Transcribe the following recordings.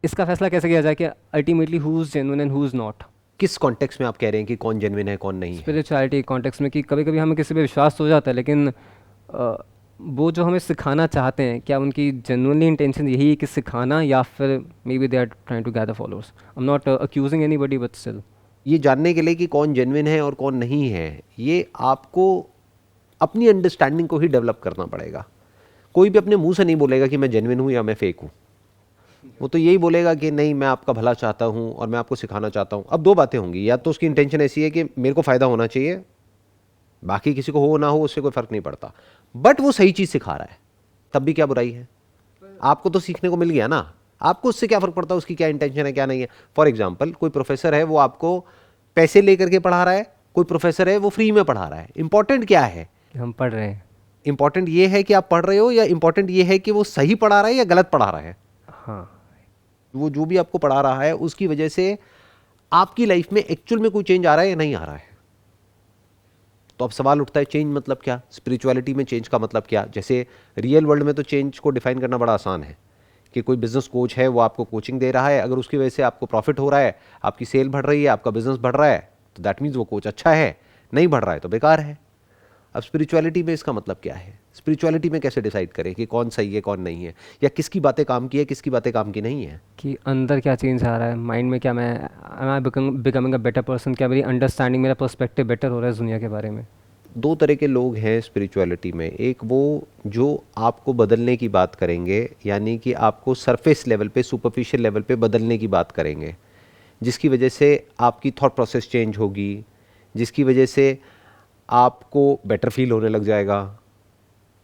इसका फैसला कैसे किया जाए कि ultimately who is genuine and who is not? किस कॉन्टेक्स्ट में आप कह रहे हैं कि कौन जेन्युइन है कौन नहीं है? स्पिरिचुअलिटी कॉन्टेक्स्ट में कि कभी कभी हमें किसी पे विश्वास तो हो जाता है, लेकिन वो जो हमें सिखाना चाहते हैं, क्या उनकी जेन्युइनली इंटेंशन यही है कि सिखाना, या फिर maybe they are trying to gather followers? I am not accusing anybody, but still. ये जानने के लिए कि कौन जेन्युइन है और कौन नहीं है, ये आपको अपनी अंडरस्टैंडिंग को ही डेवलप करना पड़ेगा। कोई भी अपने मुंह से नहीं बोलेगा कि मैं जेन्युइन हूँ या मैं फेक हूँ। वो तो यही बोलेगा कि नहीं, मैं आपका भला चाहता हूँ और मैं आपको सिखाना चाहता हूँ। अब दो बातें होंगी, या तो उसकी इंटेंशन ऐसी है कि मेरे को फ़ायदा होना चाहिए, बाकी किसी को हो ना हो उससे कोई फ़र्क नहीं पड़ता, बट वो सही चीज़ सिखा रहा है, तब भी क्या बुराई है? आपको तो सीखने को मिल गया ना, आपको उससे क्या फ़र्क पड़ता है उसकी क्या इंटेंशन है क्या नहीं है। फॉर एग्जाम्पल, कोई प्रोफेसर है वो आपको पैसे लेकर के पढ़ा रहा है, कोई प्रोफेसर है वो फ्री में पढ़ा रहा है। इंपॉर्टेंट क्या है? कि हम पढ़ रहे हैं। इंपॉर्टेंट ये है कि आप पढ़ रहे हो, या इंपॉर्टेंट ये है कि वो सही पढ़ा रहा है या गलत पढ़ा रहा है? हाँ। वो जो भी आपको पढ़ा रहा है उसकी वजह से आपकी लाइफ में एक्चुअल में कोई चेंज आ रहा है या नहीं आ रहा है? तो अब सवाल उठता है, चेंज मतलब क्या? स्पिरिचुअलिटी में चेंज का मतलब क्या? जैसे रियल वर्ल्ड में तो चेंज को डिफाइन करना बड़ा आसान है कि कोई बिजनेस कोच है वो आपको कोचिंग दे रहा है, अगर उसकी वजह से आपको प्रॉफिट हो रहा है, आपकी सेल बढ़ रही है, आपका बिजनेस बढ़ रहा है, तो दैट मीन्स वो कोच अच्छा है। नहीं बढ़ रहा है तो बेकार है। अब स्पिरिचुअलिटी में इसका मतलब क्या है? स्पिरिचुअलिटी में कैसे डिसाइड करें कि कौन सही है कौन नहीं है, या किसकी बातें काम की है किसकी बातें काम की नहीं है? कि अंदर क्या चेंज आ रहा है माइंड में, क्या मैं am I becoming a better person, क्या मेरी अंडरस्टैंडिंग, मेरा पर्सपेक्टिव बेटर हो रहा है इस दुनिया के बारे में? दो तरह के लोग हैं स्पिरिचुअलिटी में। एक वो जो आपको बदलने की बात करेंगे, यानी कि आपको सरफेस लेवल पे, सुपरफिशियल लेवल पे बदलने की बात करेंगे, जिसकी वजह से आपकी थॉट प्रोसेस चेंज होगी, जिसकी वजह से आपको बेटर फील होने लग जाएगा।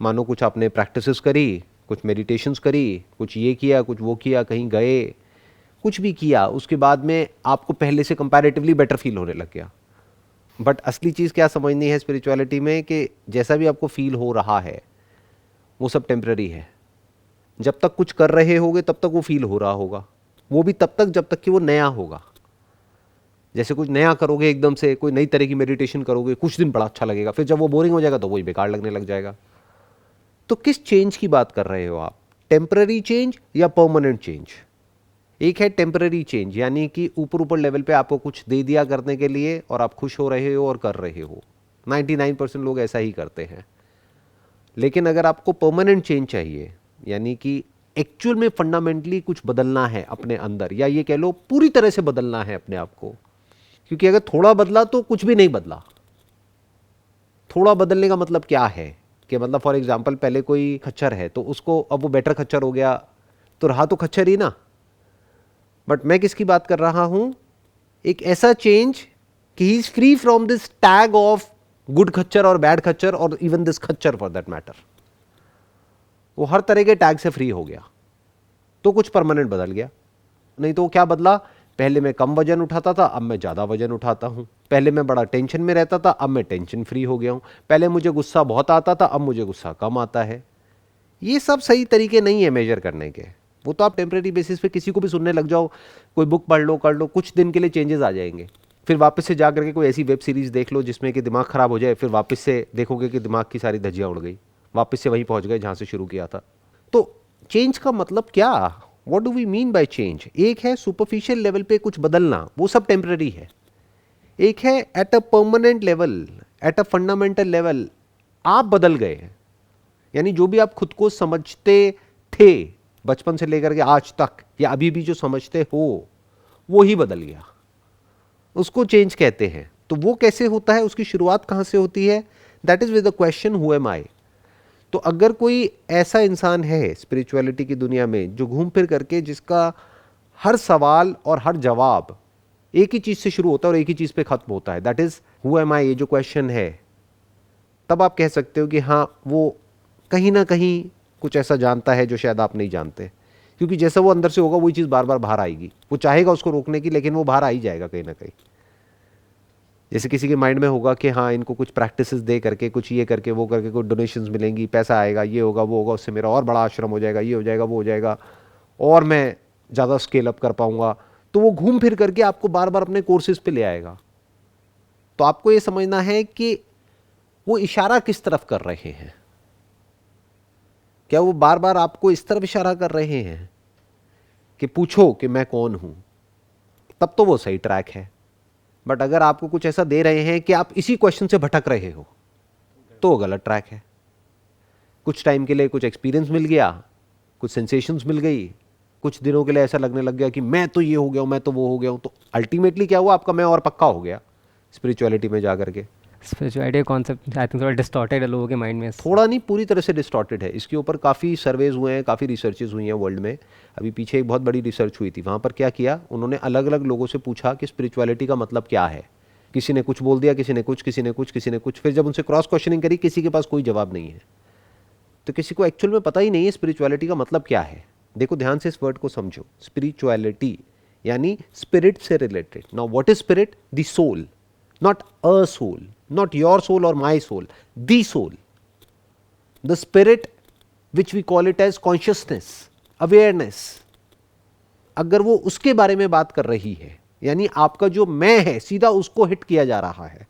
मानो कुछ आपने प्रैक्टिसेस करी, कुछ मेडिटेशंस करी, कुछ ये किया कुछ वो किया, कहीं गए, कुछ भी किया, उसके बाद में आपको पहले से कंपैरेटिवली बेटर फील होने लग गया। बट असली चीज़ क्या समझनी है स्पिरिचुअलिटी में, कि जैसा भी आपको फील हो रहा है वो सब टेम्पररी है। जब तक कुछ कर रहे होगे तब तक वो फील हो रहा होगा, वो भी तब तक जब तक कि वो नया होगा। जैसे कुछ नया करोगे, एकदम से कोई नई तरह की मेडिटेशन करोगे, कुछ दिन बड़ा अच्छा लगेगा, फिर जब वो बोरिंग हो जाएगा तो वही बेकार लगने लग जाएगा। तो किस चेंज की बात कर रहे हो आप? टेम्पररी चेंज या परमानेंट चेंज? एक है टेम्पररी चेंज, यानी कि ऊपर ऊपर लेवल पे आपको कुछ दे दिया करने के लिए और आप खुश हो रहे हो और कर रहे हो। 99% लोग ऐसा ही करते हैं। लेकिन अगर आपको परमानेंट चेंज चाहिए, यानी कि एक्चुअल में फंडामेंटली कुछ बदलना है अपने अंदर, या ये कह लो पूरी तरह से बदलना है अपने आप को, क्योंकि अगर थोड़ा बदला तो कुछ भी नहीं बदला। थोड़ा बदलने का मतलब क्या है? कि मतलब फॉर एग्जाम्पल, पहले कोई खच्चर है तो उसको अब वो बेटर खच्चर हो गया, तो रहा तो खच्चर ही ना। बट मैं किसकी बात कर रहा हूं? एक ऐसा चेंज कि he is free from this tag of good खच्चर और बैड खच्चर, और इवन दिस खच्चर फॉर दैट मैटर। वो हर तरह के टैग से फ्री हो गया, तो कुछ परमानेंट बदल गया। नहीं तो वो क्या बदला? पहले मैं कम वजन उठाता था, अब मैं ज़्यादा वजन उठाता हूँ। पहले मैं बड़ा टेंशन में रहता था, अब मैं टेंशन फ्री हो गया हूँ। पहले मुझे गुस्सा बहुत आता था, अब मुझे गुस्सा कम आता है। ये सब सही तरीके नहीं है मेजर करने के। वो तो आप टेम्परेरी बेसिस पे किसी को भी सुनने लग जाओ, कोई बुक पढ़ लो, कर लो, कुछ दिन के लिए चेंजेस आ जाएंगे। फिर वापस से जा करके कोई ऐसी वेब सीरीज़ देख लो जिसमें कि दिमाग ख़राब हो जाए, फिर वापस से देखोगे कि दिमाग की सारी धज्जियाँ उड़ गई, वापस से वहीं पहुँच गए जहाँ से शुरू किया था। तो चेंज का मतलब क्या? What do we mean by change? एक है सुपरफिशियल लेवल पे कुछ बदलना, वो सब टेम्पररी है। एक है at a permanent level, at a fundamental level, आप बदल गए हैं। यानी जो भी आप खुद को समझते थे बचपन से लेकर के आज तक, या अभी भी जो समझते हो, वो ही बदल गया, उसको चेंज कहते हैं। तो वो कैसे होता है, उसकी शुरुआत कहां से होती है? That is with the question who am I. तो अगर कोई ऐसा इंसान है स्पिरिचुअलिटी की दुनिया में जो घूम फिर करके जिसका हर सवाल और हर जवाब एक ही चीज से शुरू होता है और एक ही चीज पे खत्म होता है, दैट इज हु एम आई, ये जो क्वेश्चन है, तब आप कह सकते हो कि हाँ, वो कहीं ना कहीं कुछ ऐसा जानता है जो शायद आप नहीं जानते। क्योंकि जैसा वो अंदर से होगा वही चीज़ बार बार बाहर आएगी। वो चाहेगा उसको रोकने की, लेकिन वो बाहर आ ही जाएगा कहीं ना कहीं। जैसे किसी के माइंड में होगा कि हाँ, इनको कुछ प्रैक्टिसेस दे करके, कुछ ये करके वो करके, कुछ डोनेशंस मिलेंगी, पैसा आएगा, ये होगा वो होगा, उससे मेरा और बड़ा आश्रम हो जाएगा, ये हो जाएगा वो हो जाएगा, और मैं ज़्यादा स्केल अप कर पाऊंगा। तो वो घूम फिर करके आपको बार बार अपने कोर्सेज पे ले आएगा। तो आपको ये समझना है कि वो इशारा किस तरफ कर रहे हैं। क्या वो बार बार आपको इस तरफ इशारा कर रहे हैं कि पूछो कि मैं कौन हूं, तब तो वो सही ट्रैक है। बट अगर आपको कुछ ऐसा दे रहे हैं कि आप इसी क्वेश्चन से भटक रहे हो, तो वो गलत ट्रैक है। कुछ टाइम के लिए कुछ एक्सपीरियंस मिल गया, कुछ सेंसेशंस मिल गई, कुछ दिनों के लिए ऐसा लगने लग गया कि मैं तो ये हो गया हूं, मैं तो वो हो गया हूं, तो अल्टीमेटली क्या हुआ, आपका मैं और पक्का हो गया स्पिरिचुअलिटी में जा करके। स्पिरिचुअलिटी कॉन्सेप्ट आई थिंक थोड़ा डिस्टॉर्टेड है लोगों के माइंड में। थोड़ा नहीं, पूरी तरह से डिस्टॉर्टेड है। इसके ऊपर काफ़ी सर्वेज हुए हैं, काफ़ी रिसर्चेज हुई हैं वर्ल्ड में। अभी पीछे एक बहुत बड़ी रिसर्च हुई थी, वहाँ पर क्या किया उन्होंने, अलग अलग लोगों से पूछा कि स्पिरिचुअलिटी का मतलब क्या है। किसी ने कुछ बोल दिया, किसी ने कुछ, किसी ने कुछ, किसी ने कुछ। फिर जब उनसे क्रॉस क्वेश्चनिंग करी, किसी के पास कोई जवाब नहीं है। तो किसी को एक्चुअल में पता ही नहीं है स्पिरिचुअलिटी का मतलब क्या है। देखो ध्यान से इस वर्ड को समझो, स्पिरिचुअलिटी यानी स्पिरिट से related. Now what is spirit? The soul, not a soul, not your soul और my soul, the soul, the spirit which we call it as consciousness, awareness. अगर वो उसके बारे में बात कर रही है, यानी आपका जो मैं है सीधा उसको हिट किया जा रहा है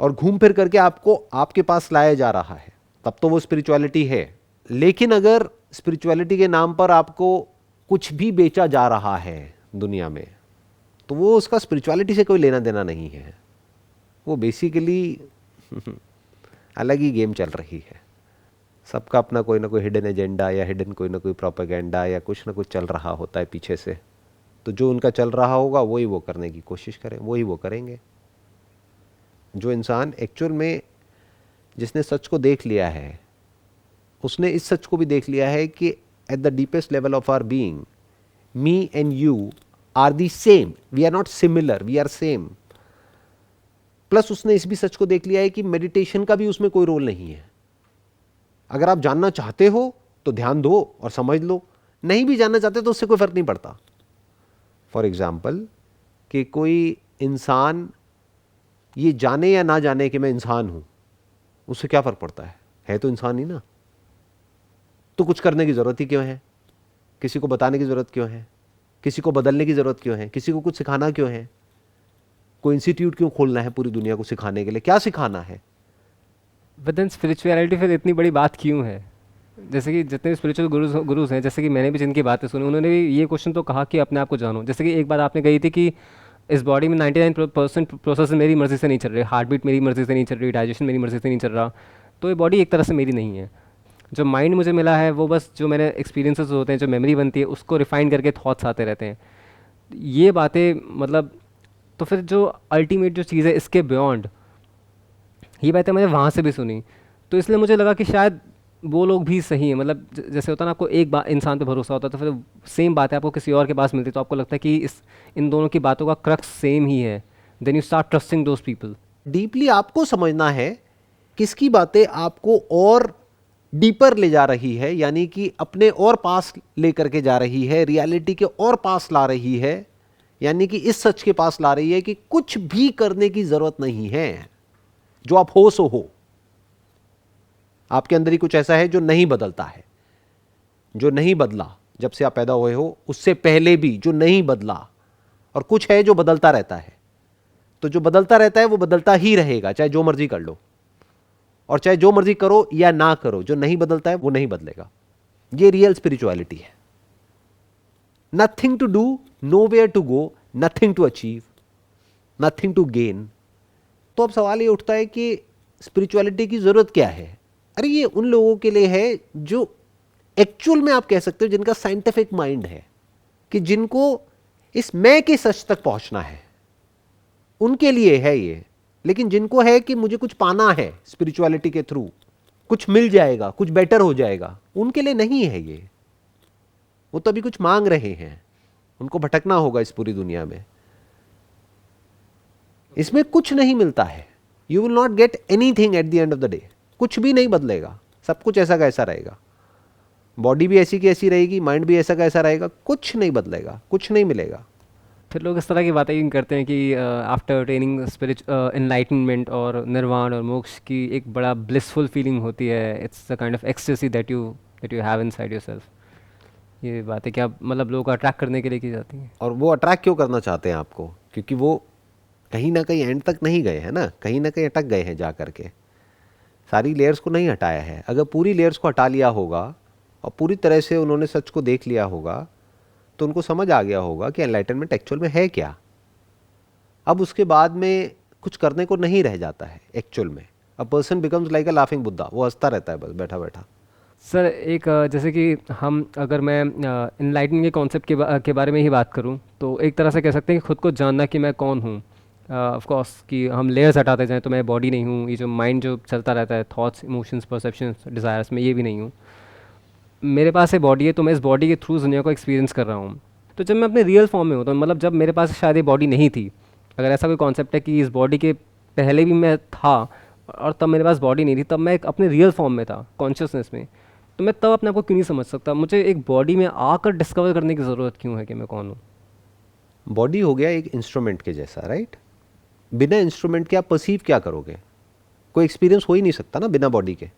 और घूम फिर करके आपको आपके पास लाया जा रहा है, तब तो वो स्पिरिचुअलिटी है। लेकिन अगर स्पिरिचुअलिटी के नाम पर आपको कुछ भी बेचा जा रहा है दुनिया में, तो वो उसका स्पिरिचुअलिटी से कोई लेना देना नहीं है। वो बेसिकली अलग ही गेम चल रही है। सबका अपना कोई ना कोई हिडन एजेंडा या हिडन कोई ना कोई प्रोपेगेंडा या कुछ ना कुछ चल रहा होता है पीछे से। तो जो उनका चल रहा होगा वही वो करने की कोशिश करें, वही वो करेंगे। जो इंसान एक्चुअल में, जिसने सच को देख लिया है, उसने इस सच को भी देख लिया है कि at the deepest level of our being, me and you are the same, we are not similar, we are same. Plus उसने इस भी सच को देख लिया है कि मेडिटेशन का भी उसमें कोई रोल नहीं है। अगर आप जानना चाहते हो तो ध्यान दो और समझ लो, नहीं भी जानना चाहते तो उससे कोई फर्क नहीं पड़ता। फॉर एग्जाम्पल, कि कोई इंसान ये जाने या ना जाने कि मैं इंसान हूं, उससे क्या फर्क पड़ता है तो इंसान ही ना। तो कुछ करने की जरूरत ही क्यों है? किसी को बताने की जरूरत क्यों है? किसी को बदलने की जरूरत क्यों है? किसी को कुछ सिखाना क्यों है? कोई इंस्टीट्यूट क्यों खोलना है पूरी दुनिया को सिखाने के लिए? क्या सिखाना है? बट देन स्पिरिचुअलिटी फिर इतनी बड़ी बात क्यों है? जैसे कि जितने भी स्पिरिचुअल गुरुज हैं, जैसे कि मैंने भी जिनकी बातें सुनी, उन्होंने भी ये क्वेश्चन तो कहा कि अपने आप को जानो। जैसे कि एक बात आपने कही थी कि इस बॉडी में 99% प्रोसेस मेरी मर्जी से नहीं चल रही, हार्ट बीट मेरी मर्जी से नहीं चल रही, डाइजेशन मेरी मर्जी से नहीं चल रहा, तो ये बॉडी एक तरह से मेरी नहीं है। जो माइंड मुझे मिला है वो बस जो मेरे एक्सपीरियंसेस होते हैं, जो मेमोरी बनती है, उसको रिफाइन करके थॉट्स आते रहते हैं। ये बातें मतलब, तो फिर जो अल्टीमेट जो चीज़ है इसके बियॉन्ड, ये बातें मैंने वहाँ से भी सुनी, तो इसलिए मुझे लगा कि शायद वो लोग भी सही हैं। मतलब जैसे होता है ना, आपको एक बात इंसान पे भरोसा होता है, तो फिर सेम बात है आपको किसी और के पास मिलती है, तो आपको लगता है कि इन दोनों की बातों का क्रक्स सेम ही है। Then you start trusting those people. Deeply आपको समझना है किसकी बातें आपको और डीपर ले जा रही है, यानी कि अपने और पास लेकर के जा रही है, रियलिटी के और पास ला रही है, यानी कि इस सच के पास ला रही है कि कुछ भी करने की जरूरत नहीं है, जो आप हो सो हो। आपके अंदर ही कुछ ऐसा है जो नहीं बदलता है, जो नहीं बदला जब से आप पैदा हुए हो, उससे पहले भी जो नहीं बदला, और कुछ है जो बदलता रहता है। तो जो बदलता रहता है वो बदलता ही रहेगा, चाहे जो मर्जी कर लो और चाहे जो मर्जी करो या ना करो। जो नहीं बदलता है वो नहीं बदलेगा। ये रियल स्पिरिचुअलिटी है। Nothing to do, nowhere to go, nothing to achieve, nothing to gain. तो अब सवाल ये उठता है कि स्पिरिचुअलिटी की जरूरत क्या है? अरे ये उन लोगों के लिए है जो एक्चुअल में, आप कह सकते हो, जिनका साइंटिफिक माइंड है, कि जिनको इस मैं के सच तक पहुंचना है, उनके लिए है ये। लेकिन जिनको है कि मुझे कुछ पाना है स्पिरिचुअलिटी के थ्रू, कुछ मिल जाएगा, कुछ बेटर हो जाएगा, उनके लिए नहीं है ये। वो तो अभी कुछ मांग रहे हैं, उनको भटकना होगा इस पूरी दुनिया में। इसमें कुछ नहीं मिलता है। You will not get anything at the end of the day. कुछ भी नहीं बदलेगा, सब कुछ ऐसा का ऐसा रहेगा। बॉडी भी ऐसी की ऐसी रहेगी, माइंड भी ऐसा का ऐसा रहेगा, कुछ नहीं बदलेगा, कुछ नहीं मिलेगा। फिर लोग इस तरह की बातें यूँ करते हैं कि आफ्टर अटेनिंग एनलाइटनमेंट और निर्वाण और मोक्ष की एक बड़ा ब्लिसफुल फीलिंग होती है। It's the kind of ecstasy that you have inside yourself. ये बातें क्या मतलब लोगों को अट्रैक्ट करने के लिए की जाती हैं। और वो अट्रैक्ट क्यों करना चाहते हैं आपको? क्योंकि वो कहीं ना कहीं एंड तक नहीं गए हैं ना, कहीं ना कहीं अटक गए हैं जा करके। सारी लेयर्स को नहीं हटाया है। अगर पूरी लेयर्स को हटा लिया होगा और पूरी तरह से उन्होंने सच को देख लिया होगा, तो उनको समझ आ गया होगा कि एनलाइटनमेंट एक्चुअल में है क्या। अब उसके बाद में कुछ करने को नहीं रह जाता है एक्चुअल में। A person becomes like a laughing Buddha, वो हंसता रहता है बस बैठा बैठा। सर एक जैसे कि हम अगर मैं इनलाइटनिंग के कॉन्सेप्ट के बारे में ही बात करूं, तो एक तरह से कह सकते हैं कि खुद को जानना कि मैं कौन हूं। ऑफ कोर्स कि हम लेयर्स हटाते जाएं तो मैं बॉडी नहीं हूं, ये जो माइंड जो चलता रहता है, थॉट्स, इमोशंस, परसेप्शंस, डिज़ायर्स, मैं ये भी नहीं हूं। मेरे पास एक बॉडी है, तो मैं इस बॉडी के थ्रू इस दुनिया को एक्सपीरियंस कर रहा हूँ। तो जब मैं अपने रियल फॉर्म में होता हूँ, मतलब जब मेरे पास शायद ये बॉडी नहीं थी, अगर ऐसा कोई कॉन्सेप्ट है कि इस बॉडी के पहले भी मैं था और तब मेरे पास बॉडी नहीं थी, तब मैं एक अपने रियल फॉर्म में था, कॉन्शियसनेस में, तो मैं तब अपने आप को क्यों नहीं समझ सकता? मुझे एक बॉडी में आकर डिस्कवर करने की ज़रूरत क्यों है कि मैं कौन हूँ? बॉडी हो गया एक इंस्ट्रूमेंट के जैसा, राइट। बिना इंस्ट्रूमेंट के आप परसीव क्या करोगे? कोई एक्सपीरियंस हो ही नहीं सकता ना बिना बॉडी के,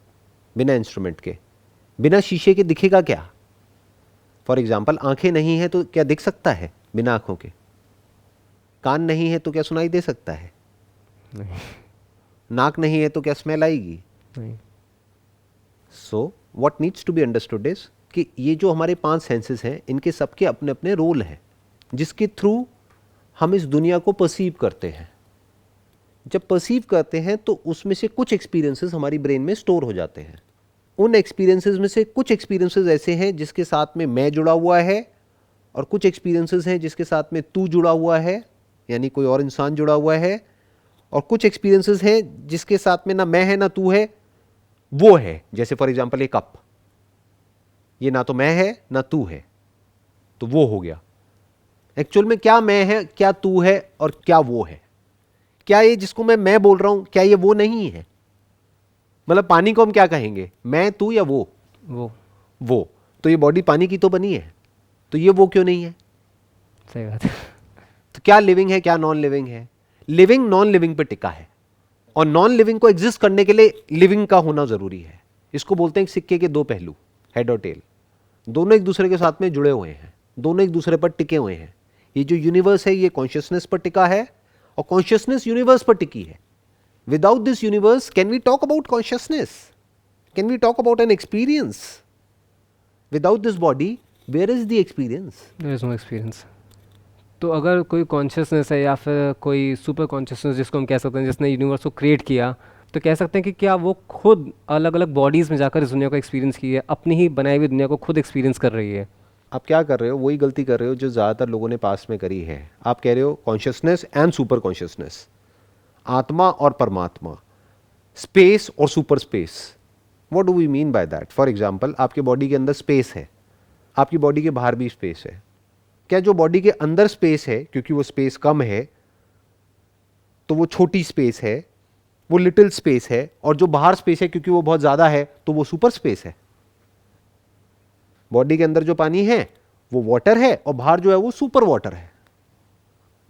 बिना इंस्ट्रूमेंट के। बिना शीशे के दिखेगा क्या? फॉर एग्जाम्पल, आंखें नहीं है तो क्या दिख सकता है बिना आंखों के? कान नहीं है तो क्या सुनाई दे सकता है? नहीं। नाक नहीं है तो क्या स्मेल आएगी? नहीं। So what needs to be understood is कि ये जो हमारे 5 सेंसेस हैं, इनके सबके अपने अपने रोल हैं, जिसके थ्रू हम इस दुनिया को परसीव करते हैं। जब परसीव करते हैं तो उसमें से कुछ एक्सपीरियंसेस हमारी ब्रेन में स्टोर हो जाते हैं। उन एक्सपीरियंसेस में से कुछ एक्सपीरियंसेस ऐसे हैं जिसके साथ में मैं जुड़ा हुआ है, और कुछ एक्सपीरियंसेस हैं जिसके साथ में तू जुड़ा हुआ है, यानी कोई और इंसान जुड़ा हुआ है, और कुछ एक्सपीरियंसेस हैं जिसके साथ में ना मैं है ना तू है, वो है। जैसे फॉर एग्जांपल एक कप, ये ना तो मैं है ना तू है, तो वो हो गया। एक्चुअल में क्या मैं है, क्या तू है, और क्या वो है? क्या ये जिसको मैं बोल रहा हूं, क्या ये वो नहीं है? मतलब पानी को हम क्या कहेंगे, मैं तू या वो? वो। तो ये बॉडी पानी की तो बनी है, तो ये वो क्यों नहीं है? सही बात है। तो क्या लिविंग है, क्या नॉन लिविंग है? लिविंग नॉन लिविंग पे टिका है, और नॉन लिविंग को एग्जिस्ट करने के लिए लिविंग का होना जरूरी है। इसको बोलते हैं सिक्के के 2 पहलू, हेड और टेल। दोनों एक दूसरे के साथ में जुड़े हुए हैं, दोनों एक दूसरे पर टिके हुए हैं। ये जो यूनिवर्स है ये कॉन्शियसनेस पर टिका है, और कॉन्शियसनेस यूनिवर्स पर टिकी है। Without this universe can we talk about consciousness? Can we talk about an experience? Without this body where is the experience? There is no experience. तो अगर कोई कॉन्शियसनेस है या फिर कोई सुपर कॉन्शियसनेस जिसको हम कह सकते हैं, जिसने यूनिवर्स को क्रिएट किया, तो कह सकते हैं कि क्या वो खुद अलग अलग बॉडीज़ में जाकर इस दुनिया को एक्सपीरियंस की है, अपनी ही बनाई हुई दुनिया को खुद एक्सपीरियंस कर रही है? आप क्या कर रहे हो, वही गलती कर रहे हो जो ज़्यादातर लोगों ने पास में करी है। आप कह रहे हो कॉन्शियसनेस एंड सुपर कॉन्शियसनेस, आत्मा और परमात्मा, स्पेस और super space. What do we mean by that? For example, आपके बॉडी के अंदर स्पेस है, आपकी बॉडी के बाहर भी स्पेस है। क्या जो बॉडी के अंदर स्पेस है, क्योंकि वो स्पेस कम है तो वो छोटी स्पेस है, वो लिटिल स्पेस है, और जो बाहर स्पेस है क्योंकि वो बहुत ज़्यादा है तो वो सुपर स्पेस है? बॉडी के अंदर जो पानी है वो वाटर है, और बाहर जो है वो सुपर वाटर है।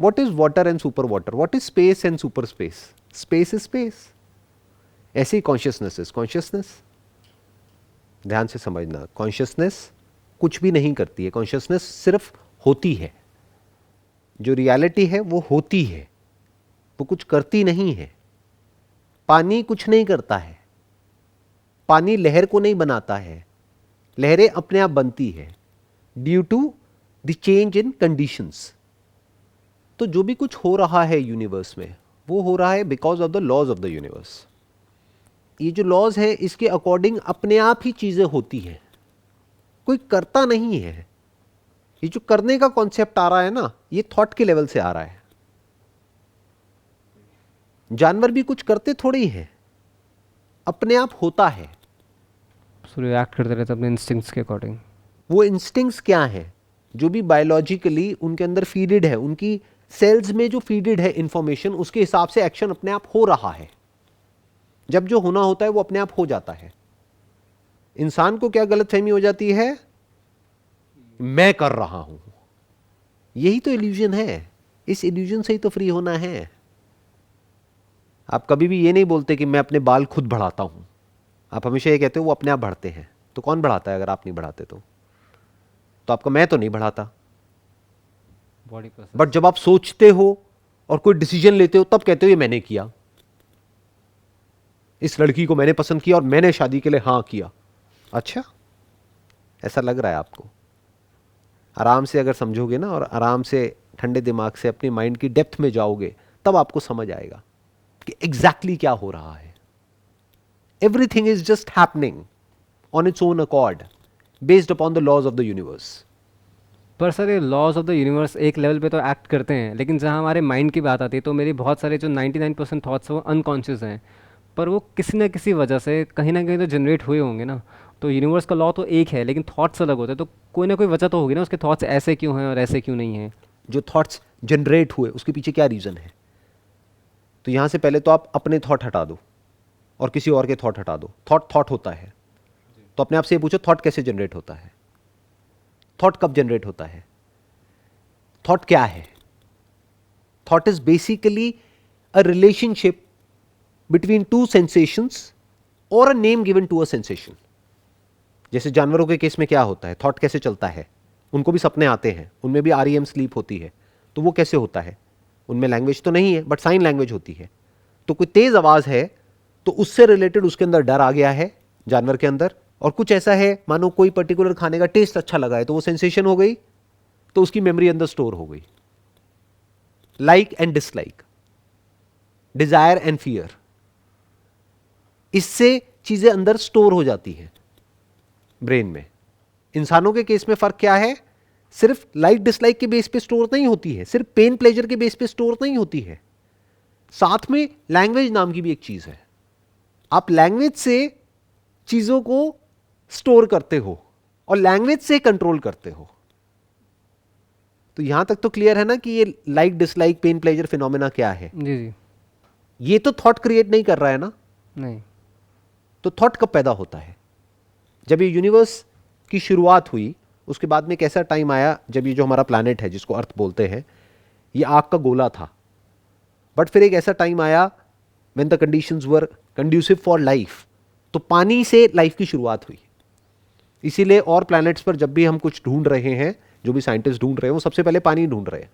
What is water and super water? What is space and super space? Space is space. ऐसे ही कॉन्शियसनेस इज कॉन्शियसनेस। ध्यान से समझना, कॉन्शियसनेस कुछ भी नहीं करती है, कॉन्शियसनेस सिर्फ होती है। जो रियलिटी है वो होती है, वो कुछ करती नहीं है। पानी कुछ नहीं करता है, पानी लहर को नहीं बनाता है, लहरें अपने आप बनती है due to the change in conditions. तो जो भी कुछ हो रहा है यूनिवर्स में, वो हो रहा है because of the laws of the universe. ये जो लॉज है इसके अकॉर्डिंग अपने आप ही चीजें होती हैं, कोई करता नहीं है। ये जो करने का कॉन्सेप्ट आ रहा है ना, ये थॉट के लेवल से आ रहा है। जानवर भी कुछ करते थोड़े ही हैं, अपने आप होता है। सो रिएक्ट करते रहते अपने इंस्टिंक्ट्स के अकॉर्डिंग। वो इंस्टिंक्ट्स क्या है? जो भी बायोलॉजिकली उनके अंदर फीडेड है, उनकी सेल्स में जो फीडेड है इंफॉर्मेशन, उसके हिसाब से एक्शन अपने आप हो रहा है। जब जो होना होता है वो अपने आप हो जाता है। इंसान को क्या गलतफहमी हो जाती है? मैं कर रहा हूं। यही तो इल्यूजन है, इस इल्यूजन से ही तो फ्री होना है। आप कभी भी ये नहीं बोलते कि मैं अपने बाल खुद बढ़ाता हूं, आप हमेशा ये कहते हो वो अपने आप बढ़ते हैं। तो कौन बढ़ाता है? अगर आप नहीं बढ़ाते तो आपका मैं तो नहीं बढ़ाता। Body process. बट जब आप सोचते हो और कोई डिसीजन लेते हो तब कहते हो ये मैंने किया, इस लड़की को मैंने पसंद किया और मैंने शादी के लिए हां किया। अच्छा, ऐसा लग रहा है आपको? आराम से अगर समझोगे ना और आराम से ठंडे दिमाग से अपनी माइंड की डेप्थ में जाओगे, तब आपको समझ आएगा कि एग्जैक्टली क्या हो रहा है. Everything is just happening on its own accord based upon the laws of the universe. पर सर ये लॉज ऑफ द यूनिवर्स एक लेवल पे तो एक्ट करते हैं, लेकिन जहाँ हमारे माइंड की बात आती है तो मेरी बहुत सारे जो 99% थॉट्स वो अनकॉन्शियस हैं, पर वो किसी न किसी वजह से कहीं ना कहीं तो जनरेट हुए होंगे ना. तो यूनिवर्स का लॉ तो एक है लेकिन थॉट्स अलग होते हैं, तो कोई ना कोई वजह तो होगी ना उसके थॉट्स ऐसे क्यों हैं और ऐसे क्यों नहीं हैं. जो थॉट्स जनरेट हुए उसके पीछे क्या रीजन है? तो यहां से पहले तो आप अपने थॉट हटा दो और किसी और के थॉट हटा दो. थॉट थॉट होता है, तो अपने आप से ये पूछो थॉट कैसे जनरेट होता है, थॉट कब जनरेट होता है, थॉट क्या है? Thought is basically a relationship between two sensations और a name given to a sensation. जैसे जानवरों के केस में क्या होता है, थॉट कैसे चलता है, उनको भी सपने आते हैं, उनमें भी REM स्लीप होती है, तो वो कैसे होता है? उनमें लैंग्वेज तो नहीं है बट साइन लैंग्वेज होती है. तो कोई तेज आवाज है तो उससे रिलेटेड उसके अंदर डर आ गया है जानवर के अंदर, और कुछ ऐसा है मानो कोई पर्टिकुलर खाने का टेस्ट अच्छा लगा है तो वो सेंसेशन हो गई, तो उसकी मेमोरी अंदर स्टोर हो गई. Like and dislike, desire and fear, इससे चीजें अंदर स्टोर हो जाती हैं ब्रेन में. इंसानों के केस में फर्क क्या है? सिर्फ लाइक डिसलाइक के बेस पे स्टोर नहीं होती है, सिर्फ पेन प्लेजर के बेस पे स्टोर नहीं होती है, साथ में लैंग्वेज नाम की भी एक चीज है. आप लैंग्वेज से चीजों को स्टोर करते हो और लैंग्वेज से कंट्रोल करते हो. तो यहां तक तो क्लियर है ना कि ये like dislike pain pleasure phenomena क्या है. जी जी. ये तो थॉट क्रिएट नहीं कर रहा है ना. नहीं. तो थॉट कब पैदा होता है? जब ये यूनिवर्स की शुरुआत हुई, उसके बाद में एक ऐसा टाइम आया जब ये जो हमारा प्लैनेट है जिसको अर्थ बोलते हैं, ये आग का गोला था. बट फिर एक ऐसा टाइम आया when the conditions were conducive for life, तो पानी से लाइफ की शुरुआत हुई. इसीलिए और प्लैनेट्स पर जब भी हम कुछ ढूंढ रहे हैं, जो भी साइंटिस्ट ढूंढ रहे हैं, वो सबसे पहले पानी ढूंढ रहे हैं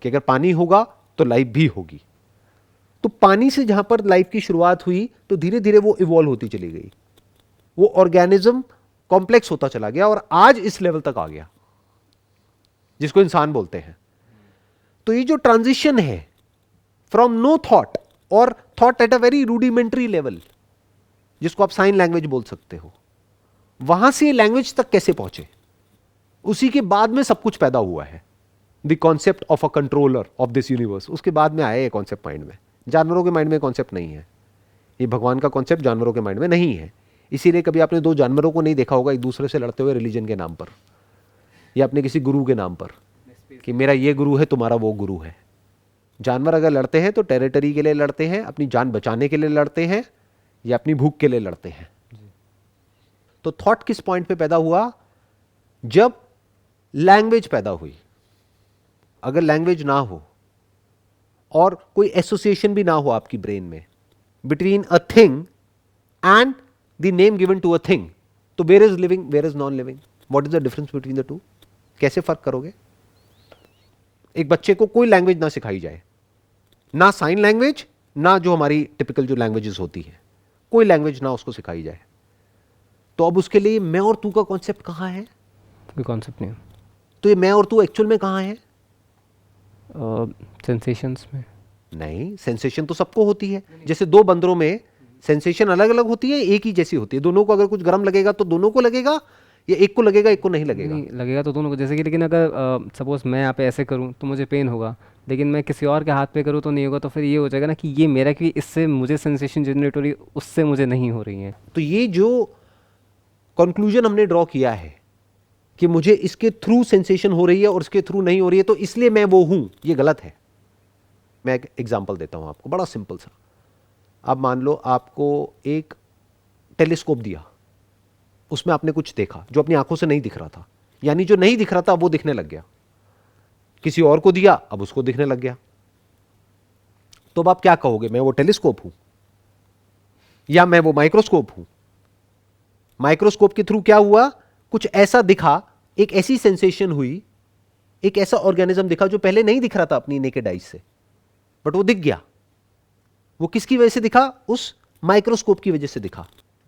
कि अगर पानी होगा तो लाइफ भी होगी. तो पानी से जहां पर लाइफ की शुरुआत हुई तो धीरे धीरे वो इवॉल्व होती चली गई, वो ऑर्गेनिज्म कॉम्प्लेक्स होता चला गया और आज इस लेवल तक आ गया जिसको इंसान बोलते हैं. तो ये जो ट्रांजिशन है फ्रॉम नो थॉट और thought at a very rudimentary level, जिसको आप साइन लैंग्वेज बोल सकते हो, वहां से लैंग्वेज तक कैसे पहुंचे, उसी के बाद में सब कुछ पैदा हुआ है. The concept of a controller of this universe, उसके बाद में आया ये कॉन्सेप्ट माइंड में. जानवरों के माइंड में कॉन्सेप्ट नहीं है, ये भगवान का कॉन्सेप्ट जानवरों के माइंड में नहीं है. इसीलिए कभी आपने दो जानवरों को नहीं देखा होगा एक दूसरे से लड़ते हुए रिलीजन के नाम पर या अपने किसी गुरु के नाम पर कि मेरा ये गुरु है तुम्हारा वो गुरु है. जानवर अगर लड़ते हैं तो टेरिटरी के लिए लड़ते हैं, अपनी जान बचाने के लिए लड़ते हैं या अपनी भूख के लिए लड़ते हैं. तो थॉट किस पॉइंट पे पैदा हुआ? जब लैंग्वेज पैदा हुई. अगर लैंग्वेज ना हो और कोई एसोसिएशन भी ना हो आपकी ब्रेन में between a thing and the name given to a thing, तो where is living, where is non living, what is the difference between the two? कैसे फर्क करोगे? एक बच्चे को कोई लैंग्वेज ना सिखाई जाए, ना साइन लैंग्वेज, ना जो हमारी टिपिकल जो लैंग्वेजेस होती है, कोई लैंग्वेज ना उसको सिखाई जाए, तो अब उसके लिए मैं और तू का कॉन्सेप्ट कहां है? कोई कॉन्सेप्ट नहीं. तो ये मैं और तू एक्चुअल में कहां है? सेंसेशंस में. नहीं, सेंसेशन तो सबको होती है. जैसे दो बंदरों में सेंसेशन अलग अलग होती है, एक ही जैसी होती है. दोनों को अगर कुछ गर्म लगेगा तो दोनों को लगेगा, या एक को लगेगा एक को नहीं लगेगा? नहीं लगेगा तो दोनों को. जैसे कि लेकिन अगर सपोज मैं यहाँ पे ऐसे करूँ तो मुझे पेन होगा, लेकिन मैं किसी और के हाथ पे करूँ तो नहीं होगा. तो फिर ये हो जाएगा ना कि ये मेरा, कि इससे मुझे सेंसेशन जनरेट हो रही है, उससे मुझे नहीं हो रही है. तो ये जो कंक्लूजन हमने ड्रॉ किया है कि मुझे इसके थ्रू सेंसेशन हो रही है और इसके थ्रू नहीं हो रही है तो इसलिए मैं वो हूं, ये गलत है. मैं एक एग्जांपल देता हूं आपको, बड़ा सिंपल सा. अब मान लो आपको एक टेलीस्कोप दिया, उसमें आपने कुछ देखा जो अपनी आंखों से नहीं दिख रहा था, यानी जो नहीं दिख रहा था वो दिखने लग गया. किसी और को दिया, अब उसको दिखने लग गया. तो अब आप क्या कहोगे, मैं वो टेलीस्कोप हूं या मैं वो माइक्रोस्कोप हूं? माइक्रोस्कोप के थ्रू क्या हुआ, कुछ ऐसा दिखा, एक ऐसी सेंसेशन हुई, एक ऐसा ऑर्गेनिज्म दिखा जो पहले नहीं दिख रहा था अपनी नेकेड आइज से, बट वो दिख गया. वो किसकी वजह से दिखा? उस माइक्रोस्कोप की वजह से दिखा.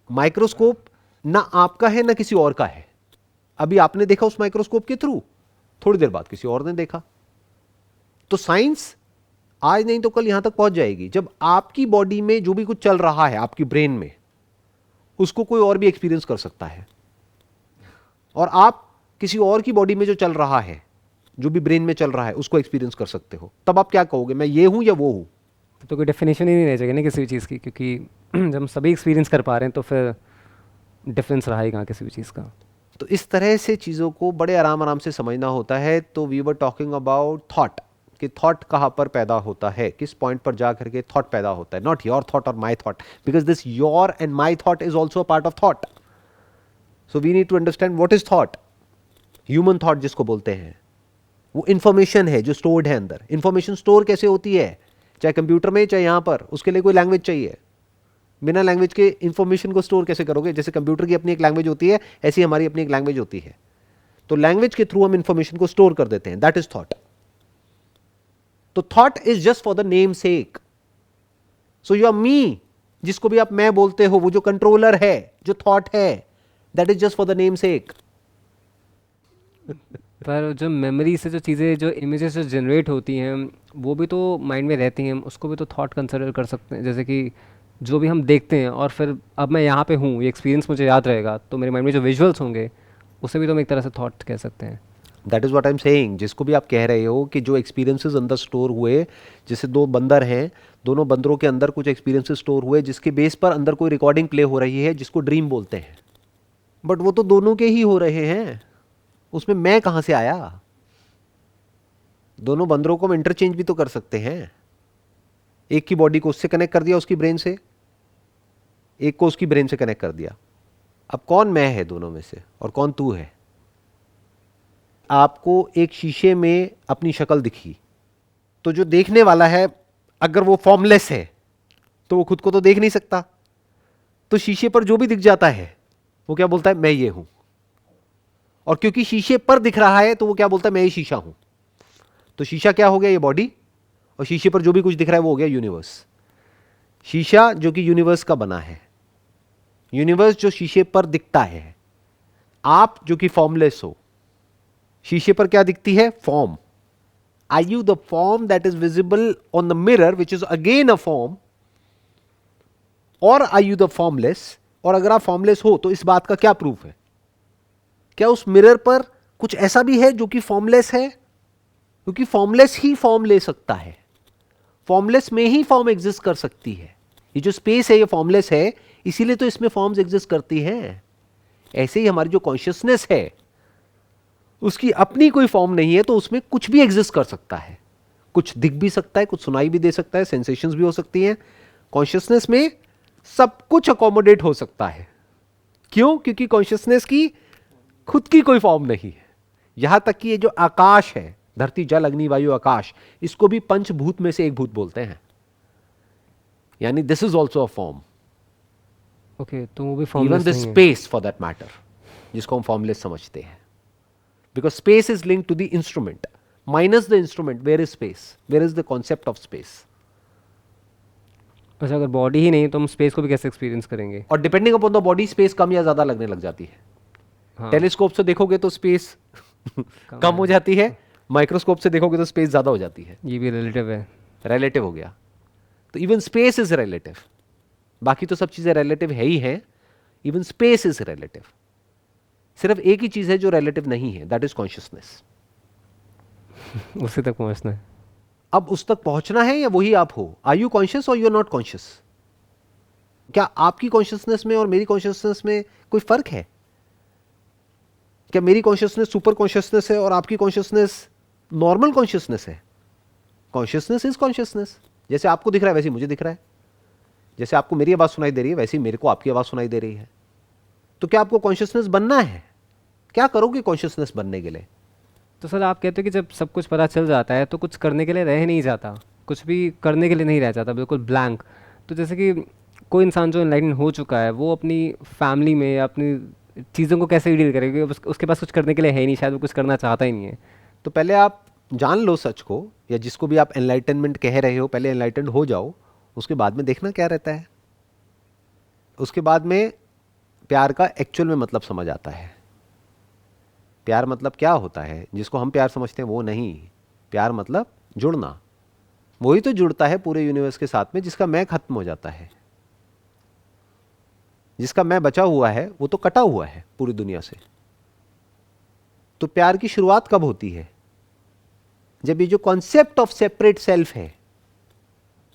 माइक्रोस्कोप ना आपका है ना किसी और का है, अभी आपने देखा उस माइक्रोस्कोप के थ्रू, थोड़ी देर बाद किसी और ने देखा। तो साइंस आज नहीं तो कल यहां तक पहुंच जाएगी, जब आपकी बॉडी में जो भी कुछ चल रहा है आपकी ब्रेन में, उसको कोई और भी एक्सपीरियंस कर सकता है, और आप किसी और की बॉडी में जो चल रहा है, जो भी ब्रेन में चल रहा है, उसको एक्सपीरियंस कर सकते हो। तब आप क्या कहोगे, मैं ये हूं या वो हूं? तो कोई डेफिनेशन ही नहीं रह जाएगी ना किसी भी चीज़ की, क्योंकि जब हम सभी एक्सपीरियंस कर पा रहे हैं तो फिर डिफरेंस रहा ही कहाँ किसी भी चीज़ का। तो इस तरह से चीज़ों को बड़े आराम आराम से समझना होता है। तो we were talking about thought, कि थॉट कहाँ पर पैदा होता है, किस पॉइंट पर जा करके थॉट पैदा होता है। नॉट योर थॉट और my thought, because this your and my thought is also a part of thought. So we need to understand what is thought. Human thought जिसको बोलते हैं, वो इंफॉर्मेशन है जो स्टोर्ड है अंदर। इंफॉर्मेशन स्टोर कैसे होती है, चाहे कंप्यूटर में चाहे यहां पर, उसके लिए कोई लैंग्वेज चाहिए। बिना लैंग्वेज के इंफॉर्मेशन को स्टोर कैसे करोगे? जैसे कंप्यूटर की अपनी एक लैंग्वेज होती है, ऐसी हमारी अपनी एक लैंग्वेज होती है। तो लैंग्वेज के थ्रू हम इंफॉर्मेशन को स्टोर कर देते हैं, दैट इज थॉट। तो thought is just for the name sake. So you are me, जिसको भी आप मैं बोलते हो, वो जो कंट्रोलर है, जो थॉट है, that is just for the name सेक। पर जो मेमोरी से जो चीज़ें, जो इमेजेस जो जनरेट होती हैं, वो भी तो माइंड में रहती हैं, उसको भी तो थॉट कंसिडर कर सकते हैं। जैसे कि जो भी हम देखते हैं और फिर अब मैं यहाँ पे हूँ, ये एक्सपीरियंस मुझे याद रहेगा, तो मेरे माइंड में जो विजुअल्स होंगे उसे भी तो हम एक तरह से थॉट कह सकते हैं। That is what I am saying. जिसको भी आप कह रहे हो कि जो एक्सपीरियंसेस अंदर स्टोर हुए, जैसे दो बंदर हैं, दोनों बंदरों के अंदर कुछ एक्सपीरियंसेस स्टोर हुए, जिसके बेस पर अंदर कोई रिकॉर्डिंग प्ले हो रही है, जिसको ड्रीम बोलते हैं। बट वो तो दोनों के ही हो रहे हैं, उसमें मैं कहां से आया? दोनों बंदरों को हम इंटरचेंज भी तो कर सकते हैं। एक की बॉडी को उससे कनेक्ट कर दिया, उसकी ब्रेन से, एक को उसकी ब्रेन से कनेक्ट कर दिया। अब कौन मैं है दोनों में से और कौन तू है? आपको एक शीशे में अपनी शक्ल दिखी, तो जो देखने वाला है अगर वो फॉर्मलेस है तो वो खुद को तो देख नहीं सकता। तो शीशे पर जो भी दिख जाता है वो क्या बोलता है, मैं ये हूं। और क्योंकि शीशे पर दिख रहा है तो वो क्या बोलता है, मैं ये शीशा हूं। तो शीशा क्या हो गया, ये बॉडी, और शीशे पर जो भी कुछ दिख रहा है वो हो गया यूनिवर्स। शीशा जो कि यूनिवर्स का बना है, यूनिवर्स जो शीशे पर दिखता है। आप जो कि फॉर्मलेस हो, शीशे पर क्या दिखती है, form. Are you the form that is visible on the mirror which is again a form, और आर यू द फॉर्मलेस? और अगर आप फॉर्मलेस हो तो इस बात का क्या प्रूफ है? क्या उस मिरर पर कुछ ऐसा भी है जो कि फॉर्मलेस है? क्योंकि फॉर्मलेस ही फॉर्म ले सकता है, फॉर्मलेस में ही फॉर्म एग्जिस्ट कर सकती है। ये जो स्पेस है ये फॉर्मलेस है, इसीलिए तो इसमें फॉर्म्स एग्जिस्ट करती हैं। ऐसे ही हमारी जो कॉन्शियसनेस है उसकी अपनी कोई फॉर्म नहीं है, तो उसमें कुछ भी एग्जिस्ट कर सकता है, कुछ दिख भी सकता है, कुछ सुनाई भी दे सकता है, सेंसेशंस भी हो सकती हैं। कॉन्शियसनेस में सब कुछ अकोमोडेट हो सकता है। क्यों? क्योंकि कॉन्शियसनेस की खुद की कोई फॉर्म नहीं है। यहां तक कि ये जो आकाश है, धरती जल अग्नि वायु आकाश, इसको भी पंचभूत में से एक भूत बोलते हैं, यानी this is also a form. Okay, तो वो भी इवन फॉर्मलेस द नहीं है। स्पेस फॉर दैट मैटर, जिसको हम फॉर्मलेस समझते हैं, because space is linked to the instrument. Minus the instrument, where is space, where is the concept of space? अच्छा, अगर बॉडी ही नहीं तो हम स्पेस को भी कैसे एक्सपीरियंस करेंगे? और depending upon the body space कम या ज्यादा लगने लग जाती है। हाँ, टेलीस्कोप से देखोगे तो स्पेस कम हो जाती है, माइक्रोस्कोप से देखोगे तो स्पेस ज्यादा हो जाती है। ये भी रिलेटिव है। रिलेटिव हो गया। तो इवन स्पेस इज रिलेटिव। बाकी तो सब चीजें रिलेटिव है ही है, इवन स्पेस इज रिलेटिव। सिर्फ एक ही चीज है जो रिलेटिव नहीं है, दैट इज कॉन्शियसनेस। उसी तक पहुंचना है। अब उस तक पहुंचना है या वही आप हो? आर यू कॉन्शियस और यू आर नॉट कॉन्शियस? क्या आपकी कॉन्शियसनेस में और मेरी कॉन्शियसनेस में कोई फर्क है? क्या मेरी कॉन्शियसनेस सुपर कॉन्शियसनेस है और आपकी कॉन्शियसनेस नॉर्मल कॉन्शियसनेस है? Consciousness is consciousness. जैसे आपको दिख रहा है वैसे ही मुझे दिख रहा है, जैसे आपको मेरी आवाज सुनाई दे रही है वैसे ही मेरे को आपकी आवाज सुनाई दे रही है। तो क्या आपको कॉन्शियसनेस बनना है? क्या करोगे कॉन्शियसनेस बनने के लिए? तो सर, आप कहते हो कि जब सब कुछ पता चल जाता है तो कुछ करने के लिए रह नहीं जाता, कुछ भी करने के लिए नहीं रह जाता, बिल्कुल ब्लैंक। तो जैसे कि कोई इंसान जो एनलाइटन हो चुका है, वो अपनी फैमिली में या अपनी चीज़ों को कैसे डील करेगा? उसके पास कुछ करने के लिए है ही नहीं, शायद वो कुछ करना चाहता ही नहीं है। तो पहले आप जान लो सच को, या जिसको भी आप एनलाइटनमेंट कह रहे हो, पहले एनलाइटेंड हो जाओ, उसके बाद में देखना क्या रहता है। उसके बाद में प्यार का एक्चुअल में मतलब समझ आता है। प्यार मतलब क्या होता है, जिसको हम प्यार समझते हैं वो नहीं। प्यार मतलब जुड़ना, वही तो जुड़ता है पूरे यूनिवर्स के साथ में, जिसका मैं खत्म हो जाता है। जिसका मैं बचा हुआ है वो तो कटा हुआ है पूरी दुनिया से। तो प्यार की शुरुआत कब होती है? जब ये जो कॉन्सेप्ट ऑफ सेपरेट सेल्फ है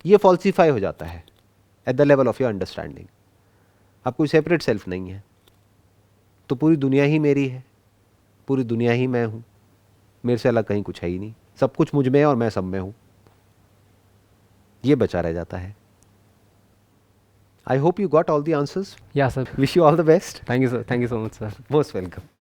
ये फॉल्सिफाई हो जाता है at the level of your understanding. अब कोई सेपरेट सेल्फ नहीं है, तो पूरी दुनिया ही मेरी है, पूरी दुनिया ही मैं हूं, मेरे से अलग कहीं कुछ है ही नहीं, सब कुछ मुझ में है और मैं सब में हूं, ये बचा रह जाता है। I hope you got all the answers. Yeah, sir. Wish you all the best. Thank you, sir. Thank you so much, sir. Most welcome.